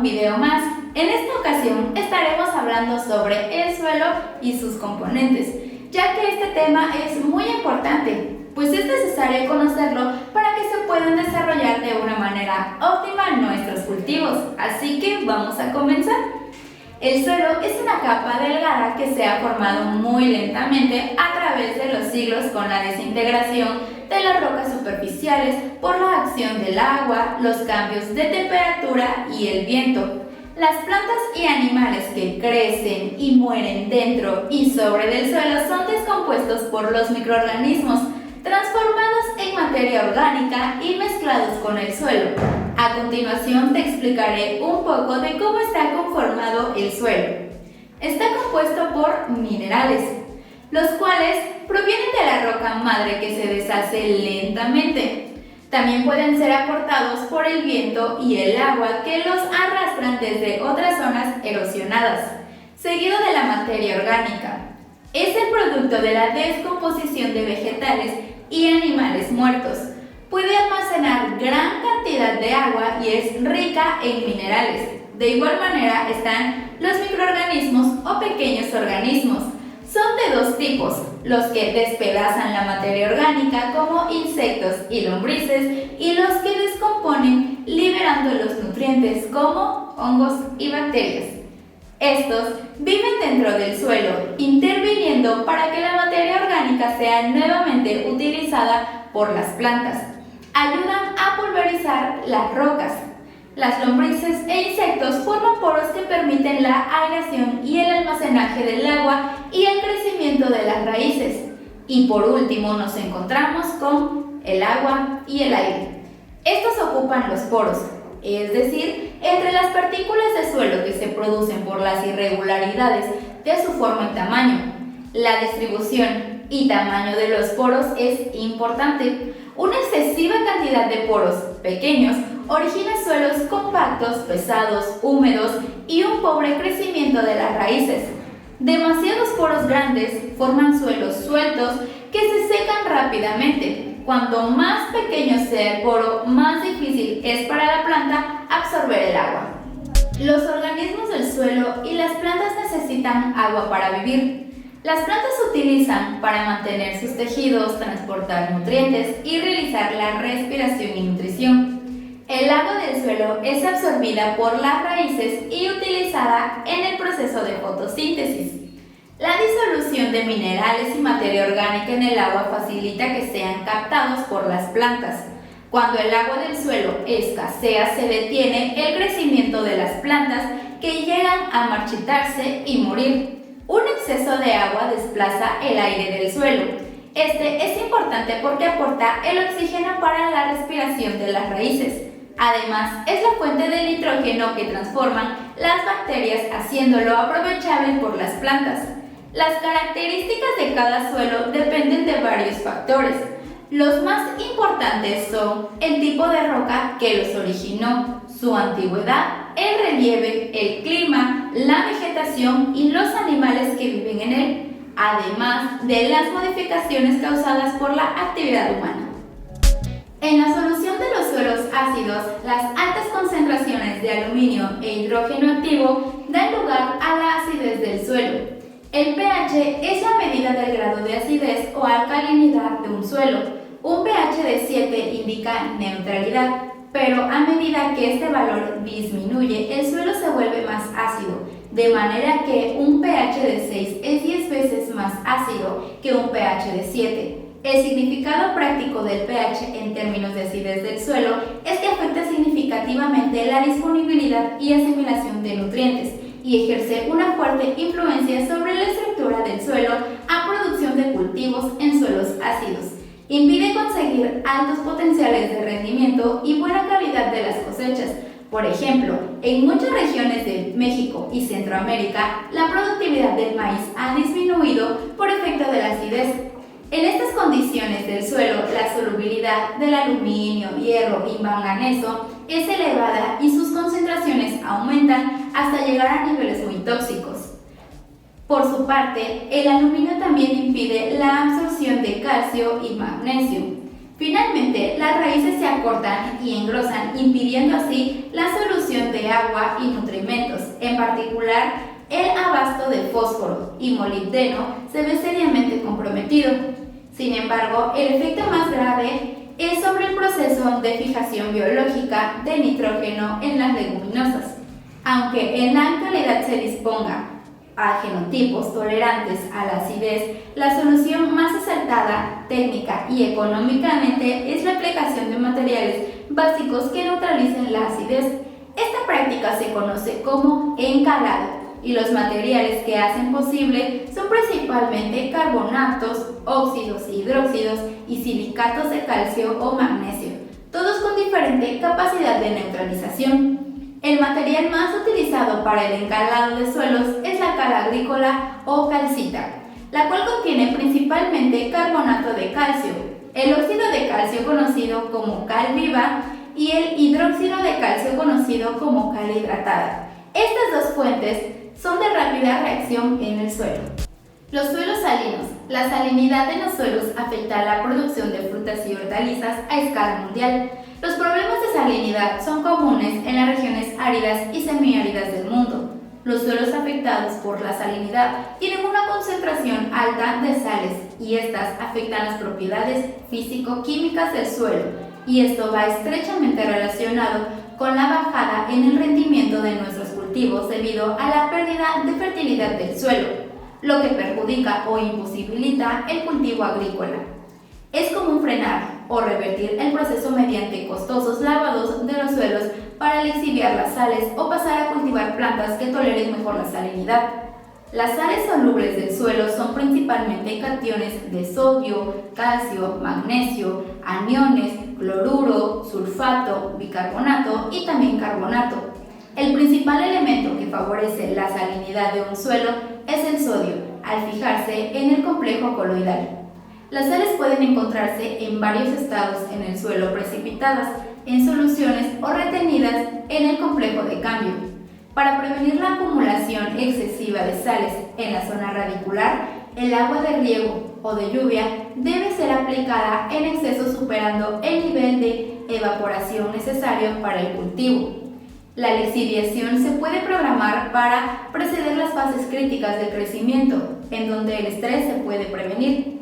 video más. En esta ocasión estaremos hablando sobre el suelo y sus componentes, ya que este tema es muy importante, pues es necesario conocerlo para que se puedan desarrollar de una manera óptima nuestros cultivos. Así que vamos a comenzar. El suelo es una capa delgada que se ha formado muy lentamente a través de los siglos con la desintegración de las rocas superficiales por la acción del agua, los cambios de temperatura y el viento. Las plantas y animales que crecen y mueren dentro y sobre del suelo son descompuestos por los microorganismos, transformados en materia orgánica y mezclados con el suelo. A continuación te explicaré un poco de cómo está conformado el suelo. Está compuesto por minerales, los cuales provienen de la roca madre que se deshace lentamente. También pueden ser aportados por el viento y el agua que los arrastran desde otras zonas erosionadas, seguido de la materia orgánica. Es el producto de la descomposición de vegetales y animales muertos. Puede almacenar gran cantidad de agua y es rica en minerales. De igual manera están los microorganismos o pequeños organismos. Son de dos tipos, los que despedazan la materia orgánica como insectos y lombrices y los que descomponen liberando los nutrientes como hongos y bacterias. Estos viven dentro del suelo, interviniendo para que la materia orgánica sea nuevamente utilizada por las plantas. Ayudan a pulverizar las rocas. Las lombrices e insectos forman poros que permiten la aireación y el almacenaje del agua y el crecimiento de las raíces. Y por último nos encontramos con el agua y el aire. Estos ocupan los poros, es decir, entre las partículas de suelo que se producen por las irregularidades de su forma y tamaño. La distribución y tamaño de los poros es importante. Una excesiva cantidad de poros pequeños origina suelos compactos, pesados, húmedos y un pobre crecimiento de las raíces. Demasiados poros grandes forman suelos sueltos que se secan rápidamente. Cuanto más pequeño sea el poro, más difícil es para la planta absorber el agua. Los organismos del suelo y las plantas necesitan agua para vivir. Las plantas se utilizan para mantener sus tejidos, transportar nutrientes y realizar la respiración y nutrición. El agua del suelo es absorbida por las raíces y utilizada en el proceso de fotosíntesis. La disolución de minerales y materia orgánica en el agua facilita que sean captados por las plantas. Cuando el agua del suelo escasea, se detiene el crecimiento de las plantas que llegan a marchitarse y morir. Un exceso de agua desplaza el aire del suelo. Este es importante porque aporta el oxígeno para la respiración de las raíces. Además, es la fuente de nitrógeno que transforman las bacterias, haciéndolo aprovechable por las plantas. Las características de cada suelo dependen de varios factores. Los más importantes son el tipo de roca que los originó, su antigüedad, el relieve, el clima, la vegetación y los animales que viven en él, además de las modificaciones causadas por la actividad humana. En la solución de los suelos ácidos, las altas concentraciones de aluminio e hidrógeno activo dan lugar a la acidez del suelo. El pH es la medida del grado de acidez o alcalinidad de un suelo. Un pH de 7 indica neutralidad, pero a medida que este valor disminuye, el suelo se vuelve más ácido, de manera que un pH de 6 es 10 veces más ácido que un pH de 7. El significado práctico del pH en términos de acidez del suelo es que afecta significativamente la disponibilidad y asimilación de nutrientes y ejerce una fuerte influencia sobre la estructura del suelo a producción de cultivos en suelos ácidos. Impide conseguir altos potenciales de rendimiento y buena calidad de las cosechas. Por ejemplo, en muchas regiones de México y Centroamérica, la productividad del maíz ha disminuido por efecto de la acidez. En estas condiciones del suelo, la solubilidad del aluminio, hierro y manganeso es elevada y sus concentraciones aumentan hasta llegar a niveles muy tóxicos. Por su parte, el aluminio también impide la absorción de calcio y magnesio. Finalmente, las raíces se acortan y engrosan, impidiendo así la solución de agua y nutrimentos, en particular el abasto de fósforo y molibdeno se ve seriamente comprometido. Sin embargo, el efecto más grave es sobre el proceso de fijación biológica de nitrógeno en las leguminosas. Aunque en la actualidad se disponga a genotipos tolerantes a la acidez, la solución más acertada, técnica y económicamente es la aplicación de materiales básicos que neutralicen la acidez. Esta práctica se conoce como encalado y los materiales que hacen posible son principalmente carbonatos, óxidos e hidróxidos y silicatos de calcio o magnesio, todos con diferente capacidad de neutralización. El material más utilizado para el encalado de suelos es la cal agrícola o calcita, la cual contiene principalmente carbonato de calcio, el óxido de calcio conocido como cal viva y el hidróxido de calcio conocido como cal hidratada. Estas dos fuentes son de rápida reacción en el suelo. Los suelos salinos. La salinidad de los suelos afecta a la producción de frutas y hortalizas a escala mundial. Los problemas de salinidad son comunes en las regiones áridas y semiáridas del mundo. Los suelos afectados por la salinidad tienen una concentración alta de sales y estas afectan las propiedades físico-químicas del suelo, y esto va estrechamente relacionado con la bajada en el rendimiento de nuestros cultivos debido a la pérdida de fertilidad del suelo, lo que perjudica o imposibilita el cultivo agrícola. Es común frenar o revertir el proceso mediante costosos lavados de los suelos para lixiviar las sales o pasar a cultivar plantas que toleren mejor la salinidad. Las sales solubles del suelo son principalmente cationes de sodio, calcio, magnesio, aniones, cloruro, sulfato, bicarbonato y también carbonato. El principal elemento que favorece la salinidad de un suelo es el sodio, al fijarse en el complejo coloidal. Las sales pueden encontrarse en varios estados en el suelo, precipitadas, en soluciones o retenidas en el complejo de cambio. Para prevenir la acumulación excesiva de sales en la zona radicular, el agua de riego o de lluvia debe ser aplicada en exceso, superando el nivel de evaporación necesario para el cultivo. La lixiviación se puede programar para preceder las fases críticas del crecimiento, en donde el estrés se puede prevenir.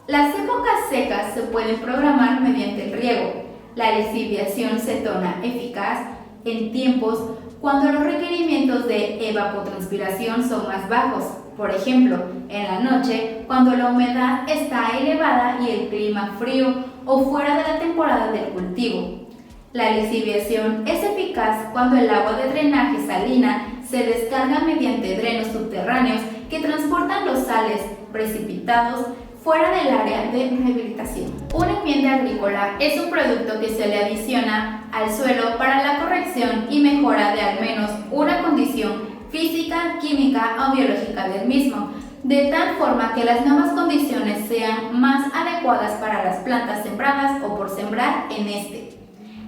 Las épocas secas se pueden programar mediante el riego. La lixiviación se torna eficaz en tiempos cuando los requerimientos de evapotranspiración son más bajos. Por ejemplo, en la noche, cuando la humedad está elevada y el clima frío o fuera de la temporada del cultivo. La lixiviación es eficaz cuando el agua de drenaje salina se descarga mediante drenos subterráneos que transportan los sales precipitados fuera del área de rehabilitación. Una enmienda agrícola es un producto que se le adiciona al suelo para la corrección y mejora de al menos una condición física, química o biológica del mismo, de tal forma que las nuevas condiciones sean más adecuadas para las plantas sembradas o por sembrar en este.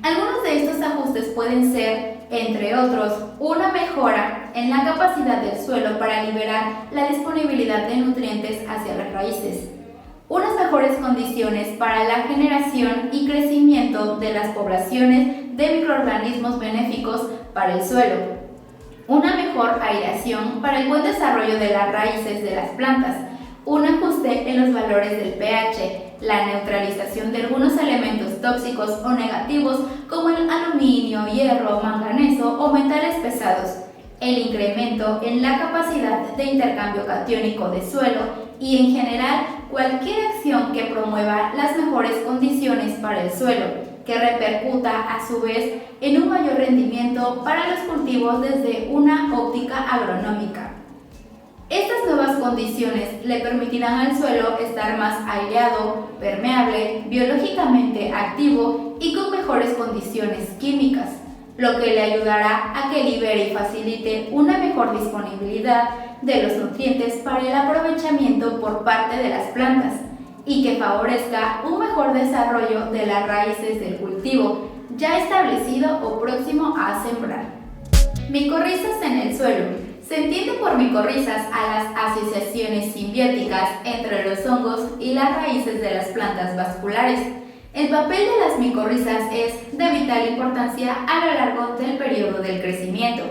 Algunos de estos ajustes pueden ser, entre otros, una mejora en la capacidad del suelo para liberar la disponibilidad de nutrientes hacia las raíces, unas mejores condiciones para la generación y crecimiento de las poblaciones de microorganismos benéficos para el suelo, una mejor aireación para el buen desarrollo de las raíces de las plantas, un ajuste en los valores del pH, la neutralización de algunos elementos tóxicos o negativos como el aluminio, hierro, manganeso o metales pesados, el incremento en la capacidad de intercambio catiónico de suelo y en general cualquier acción que promueva las mejores condiciones para el suelo, que repercuta a su vez en un mayor rendimiento para los cultivos desde una óptica agronómica. Estas nuevas condiciones le permitirán al suelo estar más aireado, permeable, biológicamente activo y con mejores condiciones químicas, lo que le ayudará a que libere y facilite una mejor disponibilidad de los nutrientes para el aprovechamiento por parte de las plantas y que favorezca un mejor desarrollo de las raíces del cultivo ya establecido o próximo a sembrar. Micorrizas en el suelo. Se entiende por micorrizas a las asociaciones simbióticas entre los hongos y las raíces de las plantas vasculares. El papel de las micorrizas es de vital importancia a lo largo del periodo del crecimiento.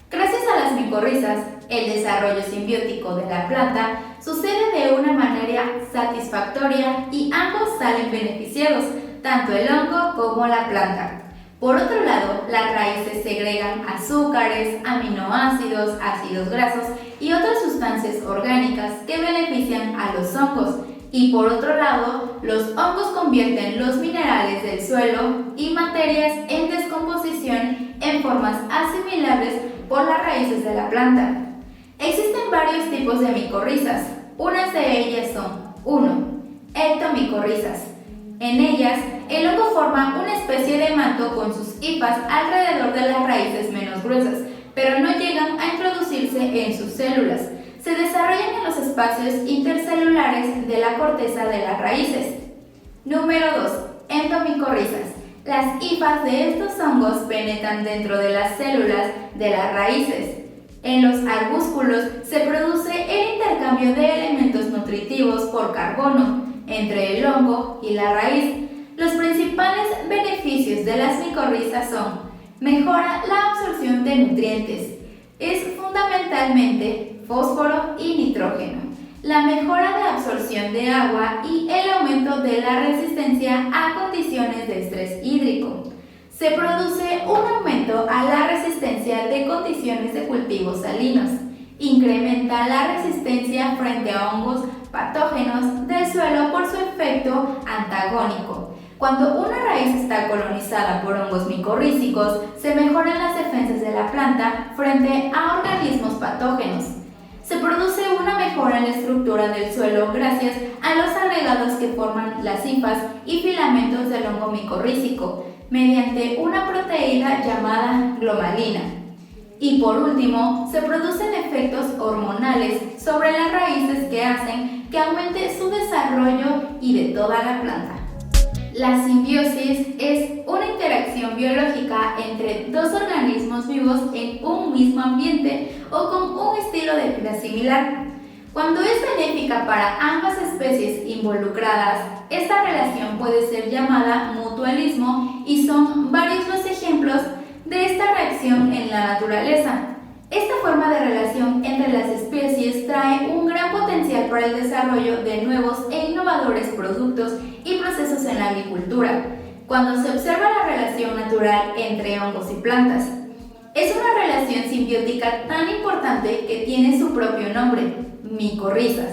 Gracias a las micorrizas, el desarrollo simbiótico de la planta sucede de una manera satisfactoria y ambos salen beneficiados, tanto el hongo como la planta. Por otro lado, las raíces segregan azúcares, aminoácidos, ácidos grasos y otras sustancias orgánicas que benefician a los hongos. Y por otro lado, los hongos convierten los minerales del suelo y materias en descomposición en formas asimilables por las raíces de la planta. Existen varios tipos de micorrizas. Unas de ellas son 1. Ectomicorrizas. En ellas, el hongo forma una especie de manto con sus hifas alrededor de las raíces menos gruesas, pero no llegan a introducirse en sus células. Se desarrollan en los espacios intercelulares de la corteza de las raíces. Número 2. Endomicorrizas. Las hifas de estos hongos penetran dentro de las células de las raíces. En los arbúsculos se produce el intercambio de elementos nutritivos por carbono entre el hongo y la raíz. Los principales beneficios de las micorrizas son: mejora la absorción de nutrientes, es fundamentalmente fósforo y nitrógeno, la mejora de absorción de agua y el aumento de la resistencia a condiciones de estrés hídrico. Se produce un aumento a la resistencia de condiciones de cultivos salinos, incrementa la resistencia frente a hongos patógenos del suelo por su efecto antagónico. Cuando una raíz está colonizada por hongos micorrízicos, se mejoran las defensas de la planta frente a organismos patógenos. Se produce una mejora en la estructura del suelo gracias a los agregados que forman las hifas y filamentos del hongo micorrízico, mediante una proteína llamada glomalina. Y por último, se producen efectos hormonales sobre las raíces que hacen que aumente su desarrollo y de toda la planta. La simbiosis es una interacción biológica entre dos organismos vivos en un mismo ambiente o con un estilo de vida similar. Cuando es benéfica para ambas especies involucradas, esta relación puede ser llamada mutualismo y son varios los ejemplos de esta reacción en la naturaleza. Esta forma de relación entre las especies trae un gran potencial para el desarrollo de nuevos e innovadores productos y procesos en la agricultura, cuando se observa la relación natural entre hongos y plantas. Es una relación simbiótica tan importante que tiene su propio nombre, micorrizas.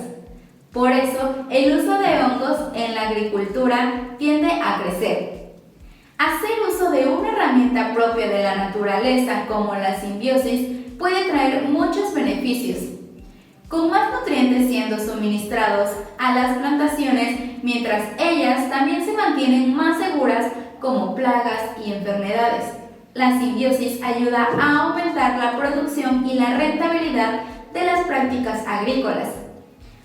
Por eso, el uso de hongos en la agricultura tiende a crecer. Hacer uso de una herramienta propia de la naturaleza como la simbiosis puede traer muchos beneficios. Con más nutrientes siendo suministrados a las plantaciones, mientras ellas también se mantienen más seguras como plagas y enfermedades. La simbiosis ayuda a aumentar la producción y la rentabilidad de las prácticas agrícolas,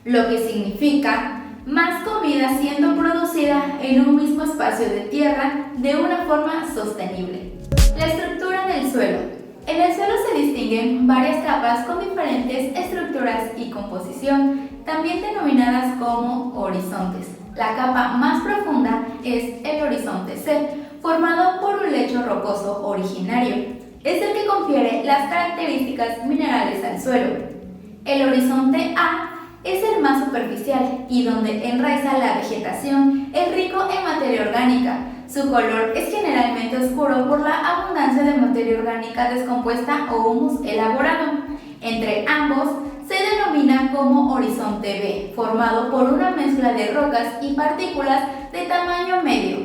lo que significa más comida siendo producida en un mismo espacio de tierra de una forma sostenible. La estructura del suelo. En el suelo se distinguen varias capas con diferentes estructuras y composición, también denominadas como horizontes. La capa más profunda es el horizonte C, formado por un lecho rocoso originario. Es el que confiere las características minerales al suelo. El horizonte A es el más superficial y donde enraiza la vegetación, es rico en materia orgánica. Su color es generalmente oscuro por la abundancia de materia orgánica descompuesta o humus elaborado. Entre ambos se denomina como horizonte B, formado por una mezcla de rocas y partículas de tamaño medio.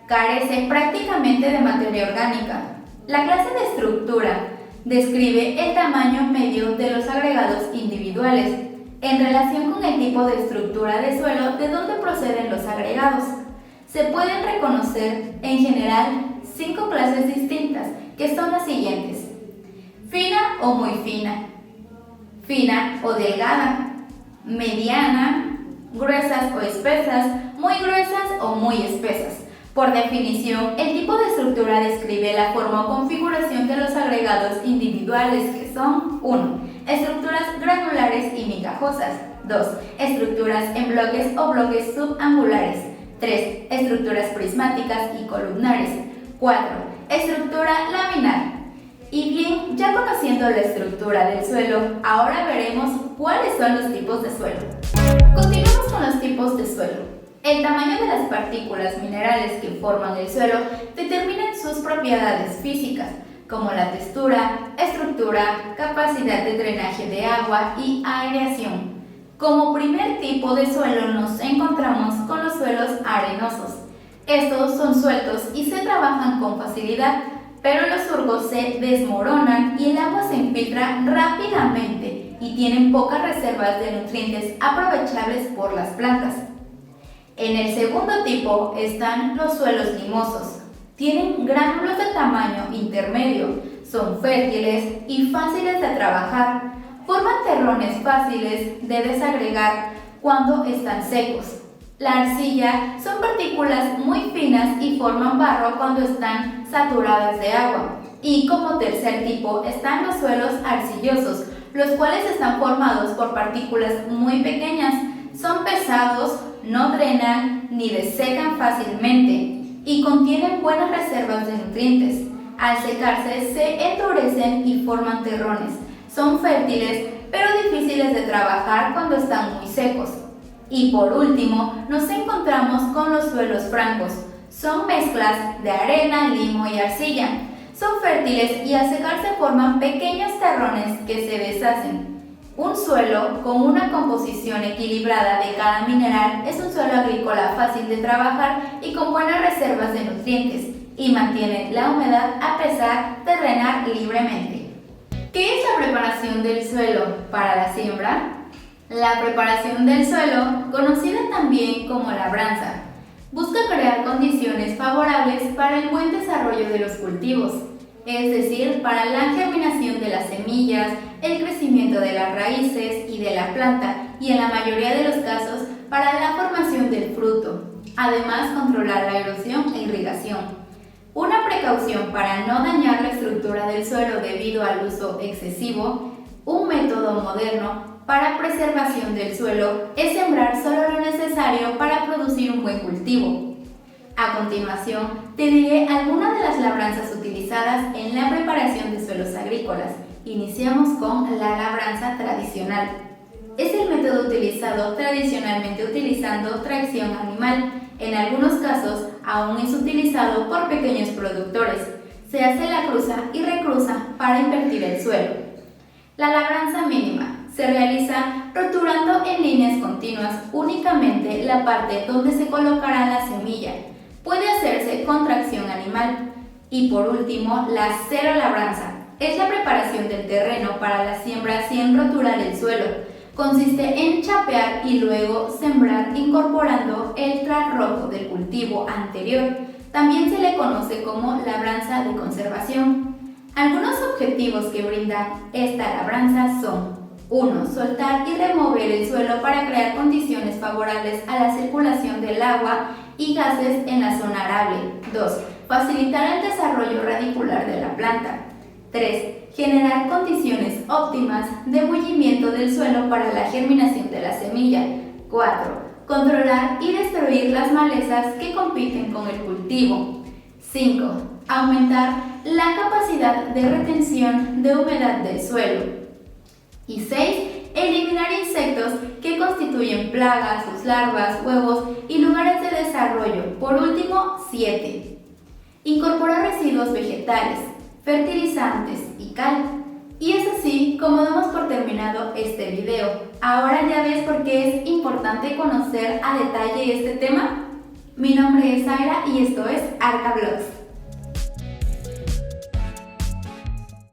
Carece prácticamente de materia orgánica. La clase de estructura describe el tamaño medio de los agregados individuales en relación con el tipo de estructura de suelo de donde proceden los agregados. Se pueden reconocer en general 5 clases distintas, que son las siguientes: fina o muy fina, fina o delgada, mediana, gruesas o espesas, muy gruesas o muy espesas. Por definición, el tipo de estructura describe la forma o configuración de los agregados individuales, que son 1. Estructuras granulares y migajosas. 2. Estructuras en bloques o bloques subangulares. 3. Estructuras prismáticas y columnares. 4. Estructura laminar. Y bien, ya conociendo la estructura del suelo, ahora veremos cuáles son los tipos de suelo. Continuamos con los tipos de suelo. El tamaño de las partículas minerales que forman el suelo determinan sus propiedades físicas, como la textura, estructura, capacidad de drenaje de agua y aireación. Como primer tipo de suelo nos encontramos con los suelos arenosos. Estos son sueltos y se trabajan con facilidad, pero los surcos se desmoronan y el agua se infiltra rápidamente y tienen pocas reservas de nutrientes aprovechables por las plantas. En el segundo tipo están los suelos limosos. Tienen gránulos de tamaño intermedio, son fértiles y fáciles de trabajar. Forman terrones fáciles de desagregar cuando están secos. La arcilla son partículas muy finas y forman barro cuando están saturadas de agua. Y como tercer tipo están los suelos arcillosos, los cuales están formados por partículas muy pequeñas. Son pesados, no drenan ni desecan fácilmente y contienen buenas reservas de nutrientes. Al secarse se endurecen y forman terrones. Son fértiles pero difíciles de trabajar cuando están muy secos. Y por último nos encontramos con los suelos francos. Son mezclas de arena, limo y arcilla. Son fértiles y al secarse forman pequeños terrones que se deshacen. Un suelo con una composición equilibrada de cada mineral es un suelo agrícola fácil de trabajar y con buenas reservas de nutrientes y mantiene la humedad a pesar de drenar libremente. ¿Qué es la preparación del suelo para la siembra? La preparación del suelo, conocida también como labranza, busca crear condiciones favorables para el buen desarrollo de los cultivos, es decir, para la germinación de las semillas, el crecimiento de las raíces y de la planta y en la mayoría de los casos para la formación del fruto. Además, controlar la erosión e irrigación. Una precaución para no dañar la estructura del suelo debido al uso excesivo, un método moderno para preservación del suelo es sembrar solo lo necesario para producir un buen cultivo. A continuación, te diré algunas de las labranzas utilizadas en la preparación de suelos agrícolas. Iniciamos con la labranza tradicional. Es el método utilizado tradicionalmente utilizando tracción animal. En algunos casos, aún es utilizado por pequeños productores. Se hace la cruza y recruza para invertir el suelo. La labranza mínima se realiza roturando en líneas continuas únicamente la parte donde se colocará la semilla. Puede hacerse con tracción animal. Y por último, la cero labranza. Es la preparación del terreno para la siembra sin roturar el suelo. Consiste en chapear y luego sembrar incorporando el trasrojo del cultivo anterior. También se le conoce como labranza de conservación. Algunos objetivos que brinda esta labranza son: 1. Soltar y remover el suelo para crear condiciones favorables a la circulación del agua y gases en la zona arable. 2. Facilitar el desarrollo radicular de la planta. 3. Generar condiciones óptimas de bullimiento del suelo para la germinación de la semilla. 4. Controlar y destruir las malezas que compiten con el cultivo. 5. Aumentar la capacidad de retención de humedad del suelo. Y 6. Eliminar insectos que constituyen plagas, sus larvas, huevos y lugares de desarrollo. Por último, 7. Incorporar residuos vegetales, fertilizantes y cal. Y es así como damos por terminado este video. Ahora ya ves por qué es importante conocer a detalle este tema. Mi nombre es Zaira y esto es Arca Blogs.